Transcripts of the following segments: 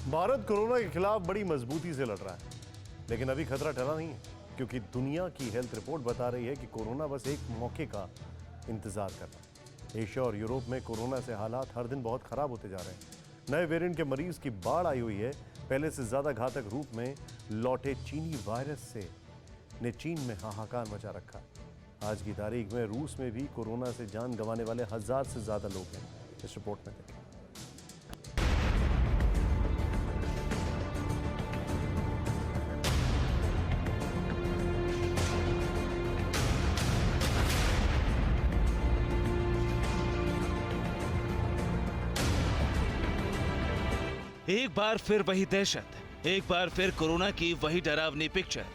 Bharat corona के खिलाफ बड़ी मजबूती से लड़ रहा है, लेकिन अभी खतरा टला नहीं है, क्योंकि दुनिया की हेल्थ रिपोर्ट बता रही है कि कोरोना बस एक मौके का इंतजार कर रहा है। एशिया और यूरोप में कोरोना से हालात हर दिन बहुत खराब होते जा रहे हैं। नए वेरिएंट के मरीज की बाढ़ आई हुई है। पहले से ज्यादा घातक रूप में लौटे चीनी वायरस से ने चीन में हाहाकार मचा रखा है। आज की तारीख में रूस में भी कोरोना से जान गंवाने वाले 1000 से ज्यादा लोग हैं। इस रिपोर्ट में देखें। एक बार फिर वही दहशत, एक बार फिर कोरोना की वही डरावनी पिक्चर,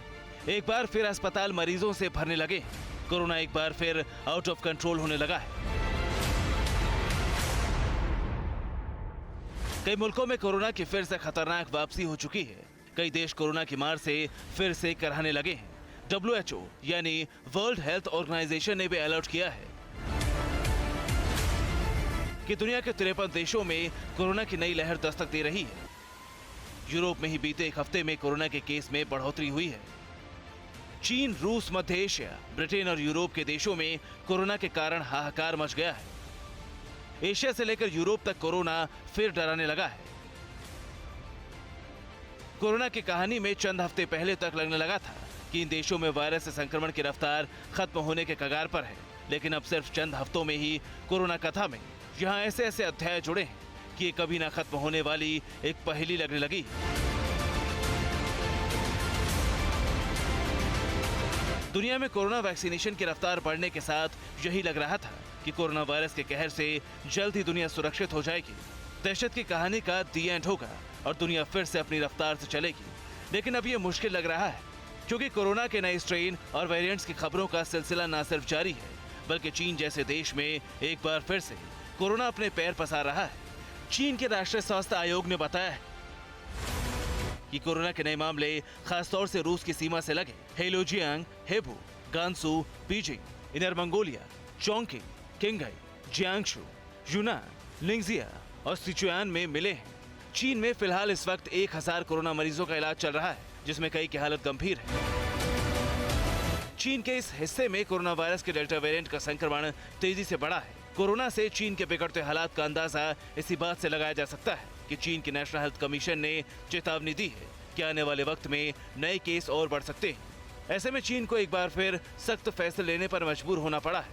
एक बार फिर अस्पताल मरीजों से भरने लगे। कोरोना एक बार फिर आउट ऑफ कंट्रोल होने लगा है। कई मुल्कों में कोरोना की फिर से खतरनाक वापसी हो चुकी है। कई देश कोरोना की मार से फिर से कराहने लगे हैं। WHO यानी वर्ल्ड हेल्थ ऑर्गेनाइजेशन ने भी अलर्ट किया है कि दुनिया के 53 देशों में कोरोना की नई लहर दस्तक दे रही है। यूरोप में ही बीते एक हफ्ते में कोरोना के केस में बढ़ोतरी हुई है। चीन, रूस, मध्य एशिया, ब्रिटेन और यूरोप के देशों में कोरोना के कारण हाहाकार मच गया है। एशिया से लेकर यूरोप तक कोरोना फिर डराने लगा है। कोरोना की कहानी में चंद हफ्ते पहले तक लगने लगा था कि इन देशों में वायरस से संक्रमण की रफ्तार खत्म होने के कगार पर है, लेकिन अब सिर्फ चंद हफ्तों में ही कोरोना कथा में यहाँ ऐसे ऐसे अध्याय जुड़े हैं कि ये कभी ना खत्म होने वाली एक पहेली लगने लगी। दुनिया में कोरोना वैक्सीनेशन की रफ्तार बढ़ने के साथ यही लग रहा था कि कोरोना वायरस के कहर से जल्द ही दुनिया सुरक्षित हो जाएगी। दहशत की कहानी का दी एंड होगा और दुनिया फिर से अपनी रफ्तार से चलेगी। लेकिन अब ये मुश्किल लग रहा है, क्योंकि कोरोना के नए स्ट्रेन और वेरिएंट्स की खबरों का सिलसिला न सिर्फ जारी है, बल्कि चीन जैसे देश में एक बार फिर से कोरोना अपने पैर पसार रहा है। चीन के राष्ट्रीय स्वास्थ्य आयोग ने बताया है कि कोरोना के नए मामले खासतौर से रूस की सीमा से लगे Heilongjiang, Hebei, Gansu, Beijing, Inner Mongolia, Chongqing, Qinghai, Jiangsu, Yunnan, Ningxia और सिचुआन में मिले हैं। चीन में फिलहाल इस वक्त 1000 कोरोना मरीजों का इलाज चल रहा है, जिसमें कई की हालत गंभीर है। चीन के इस हिस्से में कोरोना वायरस के डेल्टा वेरिएंट का संक्रमण तेजी से बढ़ा है। कोरोना से चीन के बिगड़ते हालात का अंदाजा इसी बात से लगाया जा सकता है कि चीन की नेशनल हेल्थ कमीशन ने चेतावनी दी है कि आने वाले वक्त में नए केस और बढ़ सकते हैं। ऐसे में चीन को एक बार फिर सख्त फैसले लेने पर मजबूर होना पड़ा है।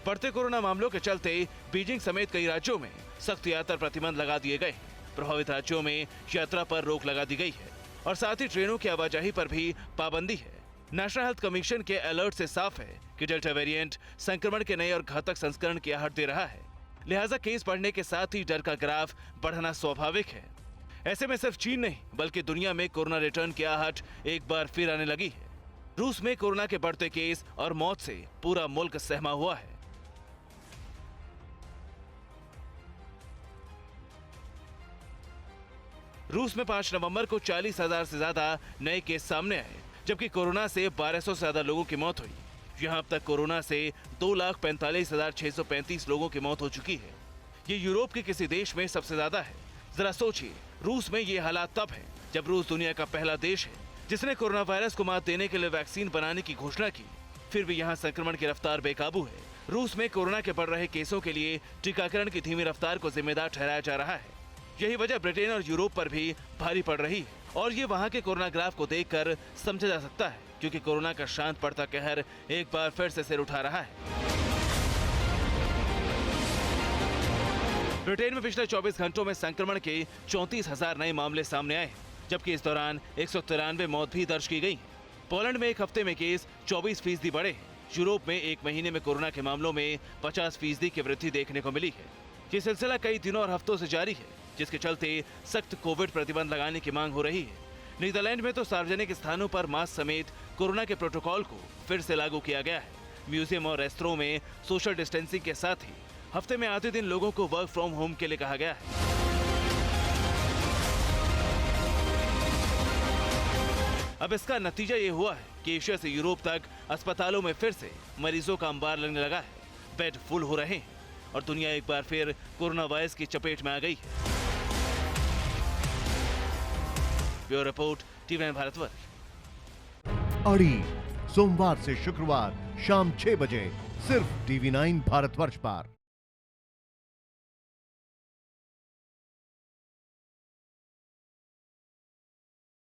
बढ़ते कोरोना मामलों के चलते बीजिंग समेत कई राज्यों में सख्त यात्रा प्रतिबंध लगा दिए गए। प्रभावित राज्यों में यात्रा पर रोक लगा दी गई है और साथ ही ट्रेनों की आवाजाही पर भी पाबंदी है। नेशनल हेल्थ कमीशन के अलर्ट से साफ है कि डेल्टा वेरिएंट संक्रमण के नए और घातक संस्करण की आहट दे रहा है। लिहाजा केस बढ़ने के साथ ही डर का ग्राफ बढ़ना स्वाभाविक है। ऐसे में सिर्फ चीन नहीं, बल्कि दुनिया में कोरोना रिटर्न की आहट एक बार फिर आने लगी है। रूस में कोरोना के बढ़ते केस और मौत से पूरा मुल्क सहमा हुआ है। रूस में 5 नवंबर को 40,000 से ज्यादा नए केस सामने आए, जबकि कोरोना से 1200 से ज्यादा लोगों की मौत हुई। यहाँ अब तक कोरोना से 2,45,635 लोगों की मौत हो चुकी है। ये यूरोप के किसी देश में सबसे ज्यादा है। जरा सोचिए, रूस में ये हालात तब है जब रूस दुनिया का पहला देश है जिसने कोरोना वायरस को मात देने के लिए वैक्सीन बनाने की घोषणा की। फिर भी यहाँ संक्रमण की रफ्तार बेकाबू है। रूस में कोरोना के बढ़ रहे केसों के लिए टीकाकरण की धीमी रफ्तार को जिम्मेदार ठहराया जा रहा है। यही वजह ब्रिटेन और यूरोप पर भी भारी पड़ रही है और ये वहाँ के कोरोना ग्राफ को देखकर समझा जा सकता है, क्योंकि कोरोना का शांत पड़ता कहर एक बार फिर से सिर उठा रहा है। ब्रिटेन में पिछले 24 घंटों में संक्रमण के 34,000 नए मामले सामने आए, जबकि इस दौरान 193 मौत भी दर्ज की गई। पोलैंड में एक हफ्ते में केस 24% बढ़े हैं। यूरोप में एक महीने में कोरोना के मामलों में 50% की वृद्धि देखने को मिली है। ये सिलसिला कई दिनों और हफ्तों से जारी है, जिसके चलते सख्त कोविड प्रतिबंध लगाने की मांग हो रही है। नीदरलैंड में तो सार्वजनिक स्थानों पर मास्क समेत कोरोना के प्रोटोकॉल को फिर से लागू किया गया है। म्यूजियम और रेस्तरां में सोशल डिस्टेंसिंग के साथ ही हफ्ते में आधे दिन लोगों को वर्क फ्रॉम होम के लिए कहा गया है। अब इसका नतीजा ये हुआ है कि एशिया से यूरोप तक अस्पतालों में फिर से मरीजों का अंबार लगने लगा है। बेड फुल हो रहे हैं और दुनिया एक बार फिर कोरोना वायरस की चपेट में आ गई है। Bureau report, TV Bharatvarsh. अड़ी सोमवार से शुक्रवार शाम 6 बजे सिर्फ टीवी 9 भारतवर्ष पर।